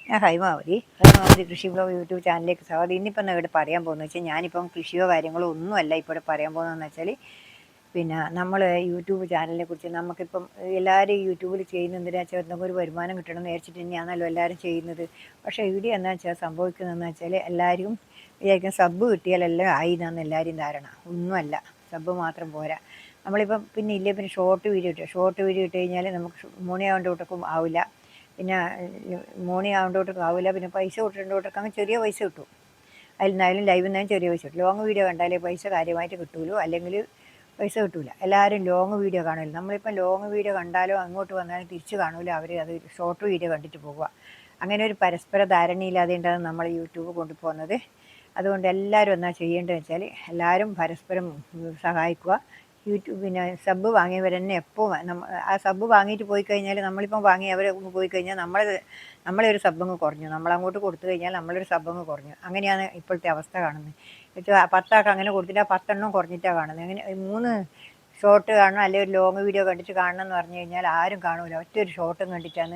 ഞാൻ ഹൈമാവതി കൃഷി blog YouTube ചാനലിലേക്ക് സ്വാഗതം. ഇന്നിപ്പം ഇവിടെ പറയാൻ പോകുന്നത് വെച്ചാൽ ഞാനിപ്പം കൃഷിയോ കാര്യങ്ങളോ ഒന്നുമല്ല ഇപ്പോൾ പറയാൻ പോകുന്നതെന്ന് വെച്ചാൽ പിന്നെ നമ്മൾ യൂട്യൂബ് ചാനലിനെ കുറിച്ച് നമുക്കിപ്പം എല്ലാവരും യൂട്യൂബിൽ ചെയ്യുന്ന എന്തിനാ വെച്ചാൽ എന്തെങ്കിലും ഒരു വരുമാനം കിട്ടണം എന്ന് വിചാരിച്ചിട്ട് തന്നെയാണല്ലോ എല്ലാവരും ചെയ്യുന്നത്. പക്ഷേ ഇവിടെ എന്താ വെച്ചാൽ സംഭവിക്കുന്നതെന്ന് വെച്ചാൽ എല്ലാവരും വിചാരിക്കും സബ്ബ് കിട്ടിയാലെല്ലാം ആയി എന്നാണ് എല്ലാവരും ധാരണ. ഒന്നുമല്ല, സബ്ബ് മാത്രം പോരാ. നമ്മളിപ്പം പിന്നെ ഇല്ലേ പിന്നെ ഷോർട്ട് വീഡിയോ ഇട്ട് കഴിഞ്ഞാൽ നമുക്ക് മോണിയാവേണ്ട ആവില്ല. പിന്നെ മോണിയാവേണ്ട ആവില്ല. പിന്നെ പൈസ കിട്ടേണ്ടവർക്ക് അങ്ങ് ചെറിയ പൈസ കിട്ടും. അതിൽ നിന്നായാലും ലൈവിൽ നിന്നാലും ചെറിയ പൈസ കിട്ടും. ലോങ് വീഡിയോ കണ്ടാലേ പൈസ കാര്യമായിട്ട് കിട്ടുമല്ലോ, അല്ലെങ്കിൽ പൈസ കിട്ടില്ല. എല്ലാവരും ലോങ് വീഡിയോ കാണുമല്ലോ. നമ്മളിപ്പം ലോങ് വീഡിയോ കണ്ടാലോ അങ്ങോട്ട് വന്നാലും തിരിച്ച് കാണൂല, അവർ അത് ഷോർട്ട് വീഡിയോ കണ്ടിട്ട് പോകുക. അങ്ങനെ ഒരു പരസ്പര ധാരണയില്ലാതെയാണ് നമ്മൾ യൂട്യൂബ് കൊണ്ടുപോകുന്നത്. അതുകൊണ്ട് എല്ലാവരും എന്നാ ചെയ്യേണ്ടതെന്ന് വെച്ചാൽ എല്ലാവരും പരസ്പരം സഹായിക്കുക. പിന്നെ സബ്ബ് വാങ്ങിയവർ തന്നെ എപ്പോൾ ആ സബ്ബ് വാങ്ങിയിട്ട് പോയി കഴിഞ്ഞാൽ നമ്മളിപ്പം വാങ്ങി അവർ പോയി കഴിഞ്ഞാൽ നമ്മളെ ഒരു സബ്ബങ്ങ് കുറഞ്ഞു, നമ്മളങ്ങോട്ട് കൊടുത്തു കഴിഞ്ഞാൽ നമ്മളൊരു സബ്ബങ്ങ് കുറഞ്ഞു. അങ്ങനെയാണ് ഇപ്പോഴത്തെ അവസ്ഥ കാണുന്നത്. വെച്ചാൽ 10 അങ്ങനെ കൊടുത്തിട്ട് ആ 10 കുറഞ്ഞിട്ടാണ് കാണുന്നത്. അങ്ങനെ 3 ഷോർട്ട് കാണണം, അല്ലെങ്കിൽ ഒരു ലോങ് വീഡിയോ കണ്ടിട്ട് കാണണം എന്ന് പറഞ്ഞു കഴിഞ്ഞാൽ ആരും കാണൂല. ഒറ്റ ഒരു ഷോർട്ടും കണ്ടിട്ടാണ്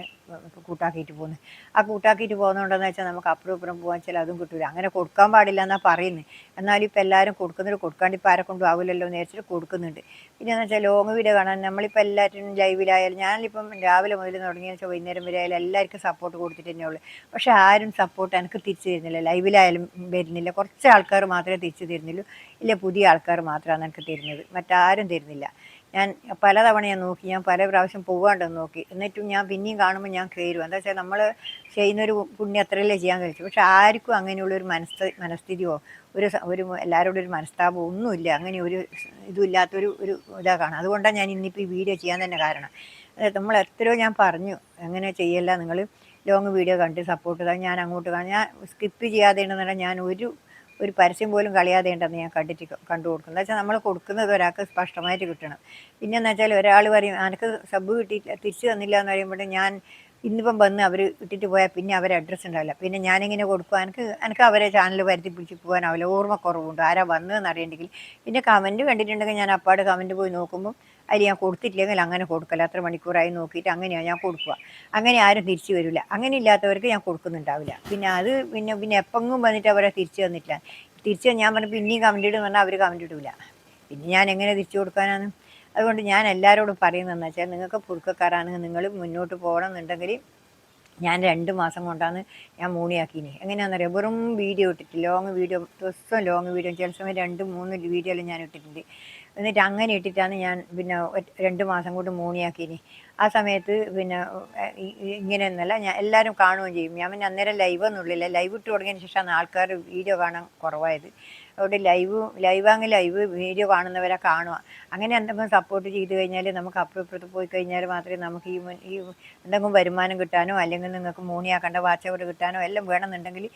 കൂട്ടാക്കിയിട്ട് പോകുന്നത്. ആ കൂട്ടാക്കിയിട്ട് പോകുന്നതുകൊണ്ടെന്ന് വെച്ചാൽ നമുക്ക് അപ്പുറം ഇപ്പുറം പോകാൻ വെച്ചാൽ അതും കിട്ടില്ല. അങ്ങനെ കൊടുക്കാൻ പാടില്ല എന്നാണ് പറയുന്നത്. എന്നാലും ഇപ്പോൾ എല്ലാവരും കൊടുക്കുന്നുണ്ട്. കൊടുക്കാണ്ട് ഇപ്പോൾ ആരെ കൊണ്ടും ആവില്ലല്ലോ എന്ന് വിചാരിച്ചിട്ട് കൊടുക്കുന്നുണ്ട്. പിന്നെ എന്ന് വെച്ചാൽ ലോങ് വീഡിയോ കാണാൻ നമ്മളിപ്പോൾ എല്ലാവരും ലൈവിലായാലും ഞാനിപ്പം രാവിലെ മുതൽ തുടങ്ങിയ വെച്ചാൽ വൈകുന്നേരം വരെ ആയാലും എല്ലാവർക്കും സപ്പോർട്ട് കൊടുത്തിട്ട് തന്നെ ഉള്ളൂ. പക്ഷേ ആരും സപ്പോർട്ട് എനിക്ക് തിരിച്ചു തരുന്നില്ല. ലൈവിലായാലും വരുന്നില്ല. കുറച്ച് ആൾക്കാർ മാത്രമേ തിരിച്ചു തരുന്നുള്ളൂ. ഇല്ല, പുതിയ ആൾക്കാർ മാത്രമാണ് എനിക്ക് തരുന്നത്, മറ്റാരും തരുന്നില്ല. ഞാൻ പലതവണ നോക്കി, ഞാൻ പല പ്രാവശ്യം പോകാണ്ടെന്ന് നോക്കി. എന്നിട്ടും ഞാൻ പിന്നെയും കാണുമ്പോൾ ഞാൻ കയറും. എന്താ വെച്ചാൽ നമ്മൾ ചെയ്യുന്നൊരു പുണ്യം അത്രയല്ലേ ചെയ്യാൻ കഴിച്ചു. പക്ഷെ ആർക്കും അങ്ങനെയുള്ളൊരു മനസ്ഥിതിയോ ഒരു എല്ലാവരോടും ഒരു മനസ്താപമോ ഒന്നുമില്ല. അങ്ങനെ ഒരു ഇതുമില്ലാത്തൊരു ഇതാ കാണാം. അതുകൊണ്ടാണ് ഞാൻ ഇന്നിപ്പോൾ ഈ വീഡിയോ ചെയ്യാൻ തന്നെ കാരണം. നമ്മൾ എത്രയോ ഞാൻ പറഞ്ഞു അങ്ങനെ ചെയ്യല്ല, നിങ്ങൾ ലോങ് വീഡിയോ കണ്ട് സപ്പോർട്ട് ചെയ്താൽ ഞാൻ അങ്ങോട്ട് കാണാം. ഞാൻ സ്കിപ്പ് ചെയ്യാതെ ഉണ്ടെന്നുണ്ടെങ്കിൽ ഞാൻ ഒരു പരസ്യം പോലും കളയാതെ ഉണ്ടെന്ന് ഞാൻ കണ്ടു കൊടുക്കുന്നത്. എന്താ വെച്ചാൽ നമ്മൾ കൊടുക്കുന്നത് ഒരാൾക്ക് സ്പഷ്ടമായിട്ട് കിട്ടണം. പിന്നെ എന്ന് വെച്ചാൽ ഒരാൾ പറയും എനിക്ക് സബ് കിട്ടിയില്ല, തിരിച്ചു തന്നില്ല എന്ന് പറയുമ്പോൾ ഞാൻ ഇന്നിപ്പം വന്ന് അവർ ഇട്ടിട്ട് പോയാൽ പിന്നെ അവരെ അഡ്രസ്സ് ഉണ്ടാവില്ല. പിന്നെ ഞാനിങ്ങനെ കൊടുക്കുക, എനിക്ക് അവരെ ചാനൽ വരുത്തി പിടിച്ച് പോകാനാവില്ല. ഓർമ്മക്കുറവുണ്ട് ആരാ വന്നതെന്ന് അറിയണ്ടെങ്കിൽ. പിന്നെ കമൻറ്റ് കണ്ടിട്ടുണ്ടെങ്കിൽ ഞാൻ അപ്പാട് കമൻറ്റ് പോയി നോക്കുമ്പോൾ അതിൽ ഞാൻ കൊടുത്തിട്ടില്ലെങ്കിൽ അങ്ങനെ കൊടുക്കല. അത്ര മണിക്കൂറായി നോക്കിയിട്ട് അങ്ങനെയാണ് ഞാൻ കൊടുക്കുക. അങ്ങനെ ആരും തിരിച്ചു വരില്ല. അങ്ങനെ ഇല്ലാത്തവർക്ക് ഞാൻ കൊടുക്കുന്നുണ്ടാവില്ല. പിന്നെ അത് പിന്നെ എപ്പെങ്കിലും വന്നിട്ട് അവരെ തിരിച്ചു തന്നിട്ടില്ല. തിരിച്ച് ഞാൻ പറഞ്ഞു പിന്നെയും കമൻറ്റ് ഇടുമെന്ന് പറഞ്ഞാൽ അവർ കമൻറ്റ് ഇടില്ല. പിന്നെ ഞാൻ എങ്ങനെ തിരിച്ചു കൊടുക്കാനാണ്? അതുകൊണ്ട് ഞാൻ എല്ലാവരോടും പറയുന്നതെന്ന് വെച്ചാൽ നിങ്ങൾക്ക് പുഴുക്കക്കാരാണെങ്കിൽ നിങ്ങൾ മുന്നോട്ട് പോകണം എന്നുണ്ടെങ്കിൽ ഞാൻ 2 മാസം കൊണ്ടാണ് ഞാൻ മൂണിയാക്കിനി. എങ്ങനെയാണെന്നറിയാം, വെറും വീഡിയോ ഇട്ടിട്ട് ലോങ് വീഡിയോ, ദിവസം ലോങ് വീഡിയോ, ചില സമയം 2-3 വീഡിയോ എല്ലാം ഞാൻ ഇട്ടിട്ടുണ്ട്. എന്നിട്ട് അങ്ങനെ ഇട്ടിട്ടാണ് ഞാൻ പിന്നെ 2 മാസം കൊണ്ട് മൂണിയാക്കിനി. ആ സമയത്ത് പിന്നെ ഇങ്ങനെയൊന്നുമല്ല, ഞാൻ എല്ലാവരും കാണുകയും ചെയ്യും. ഞാൻ പിന്നെ അന്നേരം ലൈവൊന്നുമില്ല. ലൈവ് ഇട്ട് തുടങ്ങിയതിന് ശേഷമാണ് ആൾക്കാർ വീഡിയോ കാണാൻ കുറവായത്. അതുകൊണ്ട് ലൈവ് വീഡിയോ കാണുന്നവരെ കാണുക. അങ്ങനെ എന്തെങ്കിലും സപ്പോർട്ട് ചെയ്ത് കഴിഞ്ഞാൽ നമുക്ക് അപ്പുറം ഇപ്പുറത്ത് പോയി കഴിഞ്ഞാൽ മാത്രമേ നമുക്ക് ഈ എന്തെങ്കിലും വരുമാനം കിട്ടാനോ അല്ലെങ്കിൽ നിങ്ങൾക്ക് മൂണിയാക്കേണ്ട വാച്ച് അവർ കിട്ടാനോ എല്ലാം വേണമെന്നുണ്ടെങ്കിൽ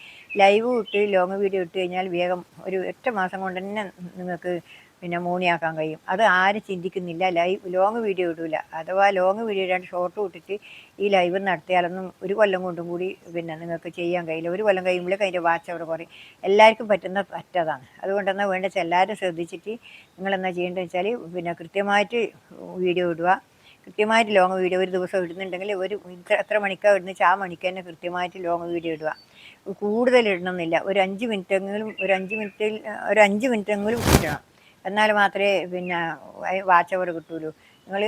ലൈവ് ഇട്ട് ലോങ് വീഡിയോ ഇട്ട് കഴിഞ്ഞാൽ വേഗം ഒരു 8 മാസം കൊണ്ട് തന്നെ നിങ്ങൾക്ക് പിന്നെ മൂണിയാക്കാൻ കഴിയും. അത് ആരും ചിന്തിക്കുന്നില്ല. ലോങ് വീഡിയോ ഇടില്ല. അഥവാ ലോങ് വീഡിയോ ഇടാണ്ട് ഷോർട്ട് ഇട്ടിട്ട് ഈ ലൈവ് നടത്തിയാലൊന്നും ഒരു കൊല്ലം കൊണ്ടും കൂടി പിന്നെ നിങ്ങൾക്ക് ചെയ്യാൻ കഴിയില്ല. ഒരു കൊല്ലം കഴിയുമ്പോഴേക്കും അതിൻ്റെ വാച്ച് അവർ കുറയും. എല്ലാവർക്കും പറ്റുന്ന പറ്റതാണ്. അതുകൊണ്ടെന്നാൽ വേണ്ട വെച്ചാൽ എല്ലാവരും ശ്രദ്ധിച്ചിട്ട് നിങ്ങളെന്താ ചെയ്യേണ്ടതെന്ന് വെച്ചാൽ പിന്നെ കൃത്യമായിട്ട് വീഡിയോ ഇടുക. കൃത്യമായിട്ട് ലോങ് വീഡിയോ ഒരു ദിവസം ഇടുന്നുണ്ടെങ്കിൽ എത്ര മണിക്കാണ് ഇടുന്നത് വെച്ചാൽ ആ മണിക്ക് തന്നെ കൃത്യമായിട്ട് ലോങ് വീഡിയോ ഇടുക. കൂടുതൽ ഇടണമെന്നില്ല. ഒരു 5 മിനിറ്റെങ്കിലും ഒരു 5 മിനിറ്റെങ്കിലും ഇടണം. എന്നാൽ മാത്രമേ പിന്നെ വാച്ച് അവർ കിട്ടുള്ളൂ. നിങ്ങൾ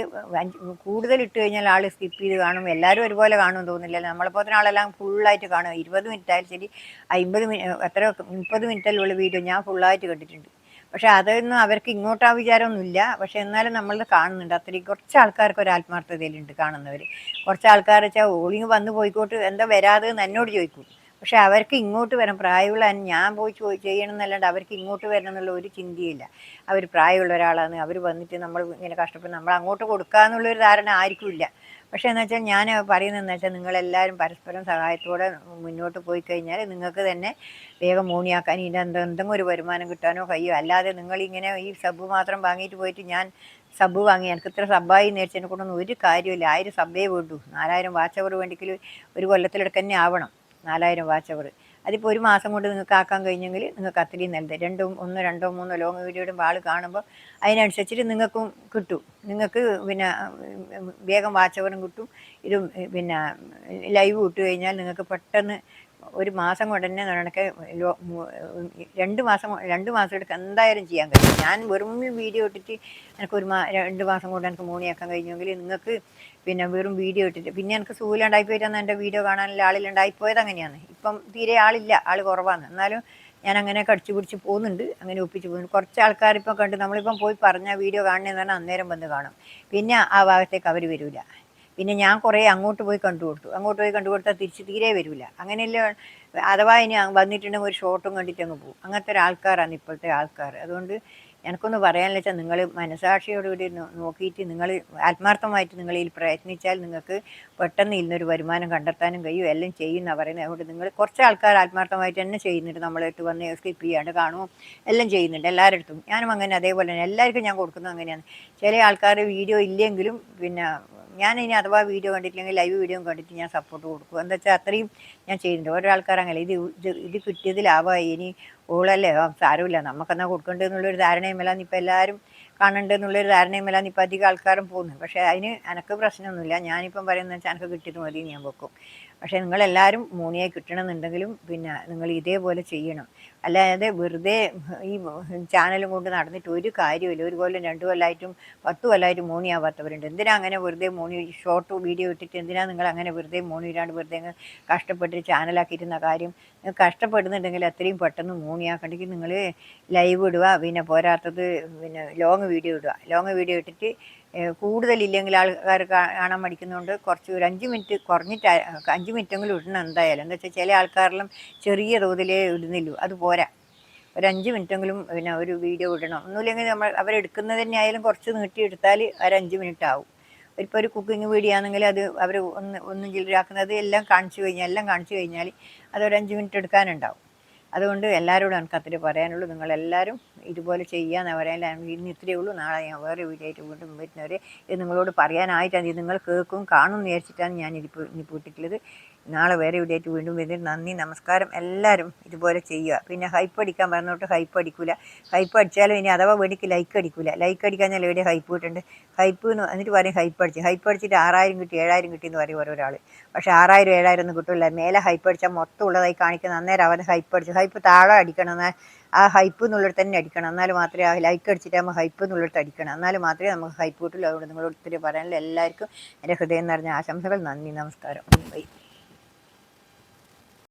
കൂടുതൽ ഇട്ട് കഴിഞ്ഞാൽ ആൾ സ്കിപ്പ് ചെയ്ത് കാണും. എല്ലാവരും ഒരുപോലെ കാണുമെന്ന് തോന്നുന്നില്ല. നമ്മളെപ്പോലത്തെ ആളെല്ലാം ഫുള്ളായിട്ട് കാണുക. 20 മിനിറ്റ് ആയാലും ശരി, 30 മിനിറ്റിലുള്ള വീഡിയോ ഞാൻ ഫുള്ളായിട്ട് കണ്ടിട്ടുണ്ട്. പക്ഷേ അതൊന്നും അവർക്ക് ഇങ്ങോട്ടാ വിചാരമൊന്നുമില്ല. പക്ഷേ എന്നാലും നമ്മൾ കാണുന്നുണ്ട്. അത്രയും കുറച്ച് ആൾക്കാർക്ക് ഒരു ആത്മാർത്ഥതയിലുണ്ട് കാണുന്നവർ. കുറച്ച് ആൾക്കാർ വെച്ചാൽ ഓളിങ് വന്ന് പോയിക്കോട്ട് എന്താ വരാതെന്ന് എന്നോട് ചോദിക്കും. പക്ഷെ അവർക്ക് ഇങ്ങോട്ട് വരണം. പ്രായമുള്ള ഞാൻ പോയി ചെയ്യണം എന്നല്ലാണ്ട് അവർക്ക് ഇങ്ങോട്ട് വരണം എന്നുള്ള ഒരു ചിന്തയില്ല. അവർ പ്രായമുള്ള ഒരാളാണ്, അവർ വന്നിട്ട് നമ്മൾ ഇങ്ങനെ കഷ്ടപ്പെട്ട് നമ്മൾ അങ്ങോട്ട് കൊടുക്കുക എന്നുള്ളൊരു ധാരണ ആർക്കും ഇല്ല. പക്ഷേ എന്ന് വെച്ചാൽ ഞാൻ പറയുന്നതെന്ന് വെച്ചാൽ നിങ്ങളെല്ലാവരും പരസ്പരം സഹായത്തോടെ മുന്നോട്ട് പോയി കഴിഞ്ഞാൽ നിങ്ങൾക്ക് തന്നെ വേഗം മൂണിയാക്കാൻ എന്തെങ്കിലും ഒരു വരുമാനം കിട്ടാനോ കഴിയോ. അല്ലാതെ നിങ്ങളിങ്ങനെ ഈ സബ്ബ് മാത്രം വാങ്ങിയിട്ട് പോയിട്ട് ഞാൻ സബ്ബ് വാങ്ങി എനിക്ക് ഇത്ര സബ്ബായി നേരിച്ചതിനെ കൊണ്ടൊന്നും ഒരു കാര്യമില്ല. 1000 സബ്ബേ വേണ്ടൂ. 4000 വാച്ച് അവർ വേണ്ടിക്കൽ ഒരു കൊല്ലത്തിലെടുക്ക് തന്നെ ആവണം. 4000 വാച്ച് അവർ. അതിപ്പോൾ ഒരു മാസം കൊണ്ട് നിങ്ങൾക്ക് ആക്കാൻ കഴിഞ്ഞെങ്കിൽ നിങ്ങൾക്ക് അത്രയും നല്ലത്. ഒന്നോ രണ്ടോ മൂന്നോ ലോങ് വീഡിയോ ഇടുമ്പോൾ ആൾ കാണുമ്പോൾ അതിനനുസരിച്ചിട്ട് നിങ്ങൾക്കും കിട്ടും. നിങ്ങൾക്ക് പിന്നെ വേഗം വാച്ച് അവറും കിട്ടും. ഇത് പിന്നെ ലൈവ് ഇട്ട് കഴിഞ്ഞാൽ നിങ്ങൾക്ക് പെട്ടെന്ന് ഒരു മാസം കൊണ്ട് തന്നെ കണക്കെ 2 മാസം എടുക്കുക എന്തായാലും ചെയ്യാൻ കഴിയും. ഞാൻ വെറും വീഡിയോ ഇട്ടിട്ട് എനിക്ക് 2 മാസം കൊണ്ട് എനിക്ക് മൂണിയാക്കാൻ കഴിഞ്ഞെങ്കിൽ നിങ്ങൾക്ക് പിന്നെ വെറും വീഡിയോ ഇട്ടിട്ട് പിന്നെ എനിക്ക് സുഖമില്ലാണ്ടായി പോയിട്ടാണ് എൻ്റെ വീഡിയോ കാണാനുള്ള ആളിലുണ്ടായിപ്പോയത്. അങ്ങനെയാണ്. ഇപ്പം തീരെ ആളില്ല, ആൾ കുറവാണ്. എന്നാലും ഞാൻ അങ്ങനെ കടിച്ചു പിടിച്ച് പോകുന്നുണ്ട്, അങ്ങനെ ഒപ്പിച്ച് പോകുന്നുണ്ട്. കുറച്ച് ആൾക്കാർ ഇപ്പം കണ്ട് നമ്മളിപ്പം പോയി പറഞ്ഞാൽ വീഡിയോ കാണണമെന്ന് പറഞ്ഞാൽ അന്നേരം വന്ന് കാണും. പിന്നെ ആ ഭാഗത്തേക്ക് അവർ വരില്ല. പിന്നെ ഞാൻ കുറേ അങ്ങോട്ട് പോയി കണ്ടു കൊടുത്താൽ തിരിച്ച് തീരെ വരില്ല. അങ്ങനെയല്ല, അഥവാ ഇനി വന്നിട്ടുണ്ടെങ്കിൽ ഒരു ഷോട്ടും കണ്ടിട്ട് അങ്ങ് പോകും. അങ്ങനത്തെ ഒരാൾക്കാരാണ് ഇപ്പോഴത്തെ ആൾക്കാർ. അതുകൊണ്ട് എനിക്കൊന്ന് പറയാമെന്ന് വെച്ചാൽ, നിങ്ങൾ മനസാക്ഷിയോടുകൂടി നോക്കിയിട്ട് നിങ്ങൾ ആത്മാർത്ഥമായിട്ട് നിങ്ങൾ ഇതിൽ പ്രയത്നിച്ചാൽ നിങ്ങൾക്ക് പെട്ടെന്ന് ഇന്നൊരു വരുമാനം കണ്ടെത്താനും കഴിയും. എല്ലാം ചെയ്യുന്ന പറയുന്നത്. അതുകൊണ്ട് നിങ്ങൾ കുറച്ച് ആൾക്കാർ ആത്മാർത്ഥമായിട്ട് തന്നെ ചെയ്യുന്നുണ്ട്. നമ്മളായിട്ട് വന്ന് സ്കിപ്പ് ചെയ്യാണ്ട് കാണുമോ എല്ലാം ചെയ്യുന്നുണ്ട് എല്ലാവരുടെ അടുത്തും. ഞാനും അങ്ങനെ അതേപോലെ തന്നെ എല്ലാവർക്കും ഞാൻ കൊടുക്കുന്നത് അങ്ങനെയാണ്. ചില ആൾക്കാർ വീഡിയോ ഇല്ലെങ്കിലും പിന്നെ ഞാൻ ഇനി അഥവാ വീഡിയോ കണ്ടിട്ടില്ലെങ്കിൽ ലൈവ് വീഡിയോ കണ്ടിട്ട് ഞാൻ സപ്പോർട്ട് കൊടുക്കും. എന്താ വെച്ചാൽ അത്രയും ഞാൻ ചെയ്യുന്നുണ്ട്. ഓരോ ആൾക്കാർ അങ്ങനെ ഇത് കിട്ടിയത് ലാഭമായി, ഇനി ഓളല്ലേ സാരമില്ല നമുക്കെന്നാൽ കൊടുക്കേണ്ടതെന്നുള്ളൊരു ധാരണയുമല്ലാന്ന് ഇപ്പം എല്ലാവരും കാണണ്ടെന്നുള്ളൊരു ധാരണയുമല്ലാന്ന് ഇപ്പം അധികം ആൾക്കാരും പോകുന്നു. പക്ഷേ അതിന് എനിക്ക് പ്രശ്നമൊന്നുമില്ല. ഞാനിപ്പം പറയുന്നത് വെച്ചാൽ എനിക്ക് കിട്ടിയത് മതി ഞാൻ വെക്കും. പക്ഷേ നിങ്ങളെല്ലാവരും മൂണിയായി കിട്ടണമെന്നുണ്ടെങ്കിലും പിന്നെ നിങ്ങൾ ഇതേപോലെ ചെയ്യണം. അല്ലാതെ വെറുതെ ഈ ചാനലും കൊണ്ട് നടന്നിട്ട് ഒരു കാര്യമില്ല. 1 കൊല്ലം 2 കൊല്ലമായിട്ടും 10 കൊല്ലമായിട്ടും മൂണിയാവാത്തവരുണ്ട്. എന്തിനാ അങ്ങനെ വെറുതെ ഷോർട്ട് വീഡിയോ ഇട്ടിട്ട് എന്തിനാ നിങ്ങൾ അങ്ങനെ വെറുതെ മൂണിയിടാണ്ട് വെറുതെ കഷ്ടപ്പെട്ട് ചാനലാക്കിയിരുന്ന കാര്യം? കഷ്ടപ്പെടുന്നുണ്ടെങ്കിൽ അത്രയും പെട്ടെന്ന് മൂണിയാക്കണ്ടെങ്കിൽ നിങ്ങൾ ലൈവ് ഇടുക. പിന്നെ പോരാത്തത് പിന്നെ ലോങ് വീഡിയോ ഇടുക. ലോങ് വീഡിയോ ഇട്ടിട്ട് കൂടുതലില്ലെങ്കിൽ ആൾക്കാർ കാണാൻ മടിക്കുന്നതുകൊണ്ട് കുറച്ച് ഒരു 5 മിനിറ്റ് കുറഞ്ഞിട്ട് 5 മിനിറ്റെങ്കിലും ഇടണം എന്തായാലും. എന്താ വെച്ചാൽ ചില ആൾക്കാരെല്ലാം ചെറിയ തോതിലേ ഇടുന്നില്ലൂ, അത് പോരാ. ഒരു 5 മിനിറ്റെങ്കിലും പിന്നെ ഒരു വീഡിയോ ഇടണം. ഒന്നുമില്ലെങ്കിൽ നമ്മൾ അവരെടുക്കുന്നത് തന്നെ ആയാലും കുറച്ച് നീട്ടിയെടുത്താൽ ഒരു 5 മിനിറ്റ് ആവും. ഇപ്പോൾ ഒരു കുക്കിംഗ് വീഡിയോ ആണെങ്കിൽ അത് അവർ ഒന്നും ചിലരാക്കുന്നത് എല്ലാം കാണിച്ചു കഴിഞ്ഞാൽ അതൊരു 5 മിനിറ്റ് എടുക്കാനുണ്ടാവും. അതുകൊണ്ട് എല്ലാവരോടും എനിക്ക് അത്രേ പറയാനുള്ളൂ. നിങ്ങളെല്ലാവരും ഇതുപോലെ ചെയ്യാമെന്ന് പറയാൻ ഇന്ന് ഇത്രയേ ഉള്ളൂ. നാളെ ഞാൻ വേറെ വീഡിയോ ആയിട്ട് വീണ്ടും വരുന്നവരെ ഇത് നിങ്ങളോട് പറയാനായിട്ടാണ്. ഇത് നിങ്ങൾ കേൾക്കും കാണും എന്ന് വിചാരിച്ചിട്ടാണ് ഞാൻ ഇനിയിപ്പോൾ ഇട്ടിട്ടുള്ളത്. നാളെ വേറെ വീഡിയോ ആയിട്ട് വീണ്ടും വരുന്നത്. നന്ദി, നമസ്കാരം. എല്ലാവരും ഇതുപോലെ ചെയ്യുക. പിന്നെ ഹൈപ്പ് അടിക്കാൻ പറഞ്ഞോട്ട് ഹൈപ്പ് അടിക്കില്ല. ഹൈപ്പ് അടിച്ചാലും ഇനി അഥവാ വേടിക്ക് ലൈക്ക് അടിക്കില്ല. ലൈക്ക് അടിക്കാഞ്ഞാൽ എവിടെ ഹൈപ്പ് കിട്ടുന്നുണ്ട്? ഹൈപ്പ് എന്നിട്ട് പറയും ഹൈപ്പ് അടിച്ചിട്ട് 6000 കിട്ടി 7000 കിട്ടി എന്ന് പറയും ഓരോരാൾ. പക്ഷേ 6000 7000 ഒന്നും കിട്ടില്ല. മേലെ ഹൈപ്പ് അടിച്ചാൽ മൊത്തം ഉള്ളതായി കാണിക്കുന്ന അന്നേരം അവൻ ഹൈപ്പ് താഴെ അടിക്കണം. എന്നാൽ ആ ഹൈപ്പ് എന്നുള്ളിടത്ത് തന്നെ അടിക്കണം. എന്നാൽ മാത്രമേ ആ ലൈക്ക് അടിച്ചിട്ടാകുമ്പോൾ ഹൈപ്പ് എന്നുള്ളിടത്ത് അടിക്കണം. എന്നാൽ മാത്രമേ നമുക്ക് ഹൈപ്പ് കിട്ടുള്ളൂ. അതുകൊണ്ട് നിങ്ങളോട് ഒത്തിരി പറയാനില്ല. എല്ലാവർക്കും എൻ്റെ ഹൃദയം നിറഞ്ഞ ആശംസകൾ. നന്ദി, നമസ്കാരം. ബൈ.